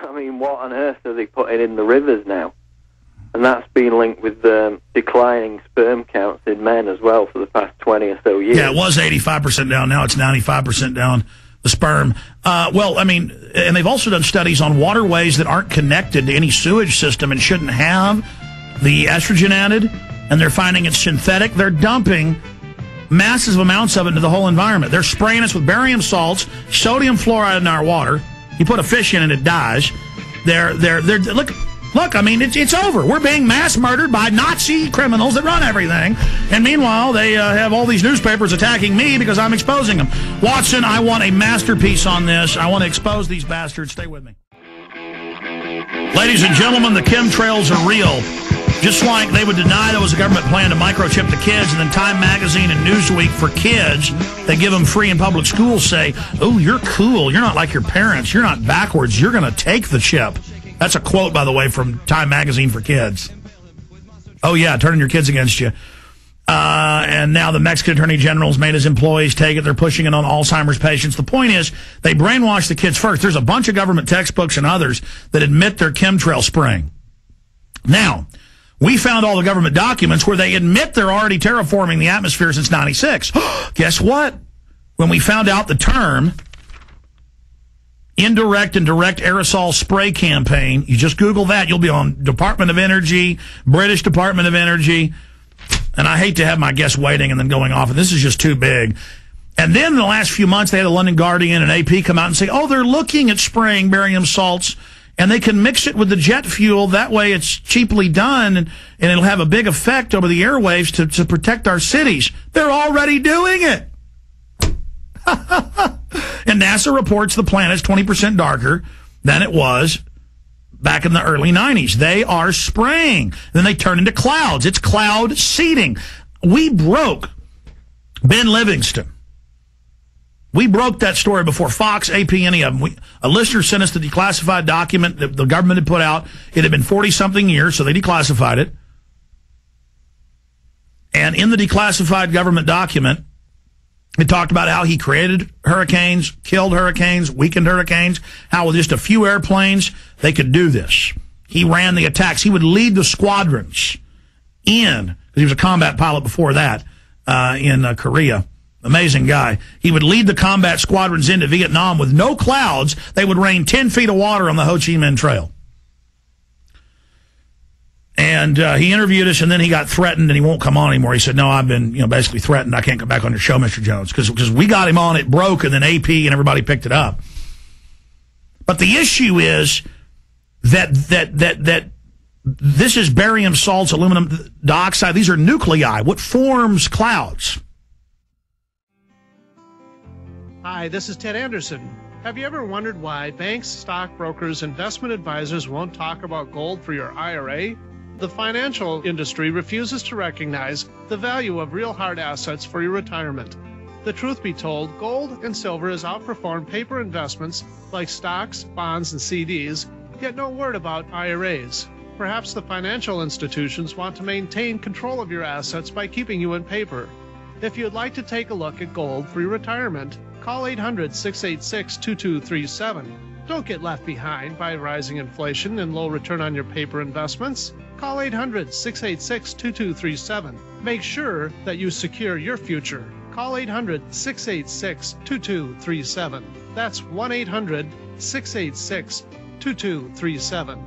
I mean, what on earth are they putting in the rivers now? And that's been linked with declining sperm counts in men as well for the past 20 or so years. Yeah, it was 85% down. Now it's 95% down, the sperm. Well, I mean, and they've also done studies on waterways that aren't connected to any sewage system and shouldn't have the estrogen added, and they're finding it's synthetic. They're dumping massive amounts of it into the whole environment. They're spraying us with barium salts, sodium fluoride in our water. You put a fish in and it dies. They're Look, I mean, it's over. We're being mass murdered by Nazi criminals that run everything. And meanwhile, they have all these newspapers attacking me because I'm exposing them. Watson, I want a masterpiece on this. I want to expose these bastards. Stay with me. Ladies and gentlemen, the chemtrails are real. Just like they would deny there was a government plan to microchip the kids, and then Time Magazine and Newsweek for kids, they give them free in public schools, say, oh, you're cool. You're not like your parents. You're not backwards. You're going to take the chip. That's a quote, by the way, from Time Magazine for kids. Oh, yeah, turning your kids against you. And now the Mexican Attorney General's made his employees take it. They're pushing it on Alzheimer's patients. The point is, they brainwash the kids first. There's a bunch of government textbooks and others that admit they're chemtrail spraying. Now, we found all the government documents where they admit they're already terraforming the atmosphere since '96. Guess what? When we found out the term indirect and direct aerosol spray campaign, you just Google that. You'll be on Department of Energy, British Department of Energy. And I hate to have my guests waiting and then going off, and this is just too big. And then in the last few months, they had a London Guardian and AP come out and say, oh, they're looking at spraying barium salts, and they can mix it with the jet fuel. That way it's cheaply done, and it'll have a big effect over the airwaves to protect our cities. They're already doing it. And NASA reports the planet's 20% darker than it was back in the early 90s. They are spraying. Then they turn into clouds. It's cloud seeding. We broke Ben Livingston. We broke that story before Fox, AP, any of them. A listener sent us the declassified document that the government had put out. It had been 40-something years, so they declassified it. And in the declassified government document, it talked about how he created hurricanes, killed hurricanes, weakened hurricanes, how with just a few airplanes, they could do this. He ran the attacks. He would lead the squadrons in, because he was a combat pilot before that in Korea. Amazing guy. He would lead the combat squadrons into Vietnam with no clouds. They would rain 10 feet of water on the Ho Chi Minh Trail. And he interviewed us, and then he got threatened, and he won't come on anymore. He said, no, I've been basically threatened. I can't come back on your show, Mr. Jones, because we got him on, it broke, and then AP and everybody picked it up. But the issue is that this is barium salts, aluminum dioxide. These are nuclei, what forms clouds. Hi, this is Ted Anderson. Have you ever wondered why banks, stockbrokers, investment advisors won't talk about gold for your IRA? The financial industry refuses to recognize the value of real hard assets for your retirement. The truth be told, gold and silver has outperformed paper investments like stocks, bonds, and CDs, yet no word about IRAs. Perhaps the financial institutions want to maintain control of your assets by keeping you in paper. If you'd like to take a look at gold for your retirement, call 800-686-2237. Don't get left behind by rising inflation and low return on your paper investments. Call 800-686-2237. Make sure that you secure your future. Call 800-686-2237. That's 1-800-686-2237.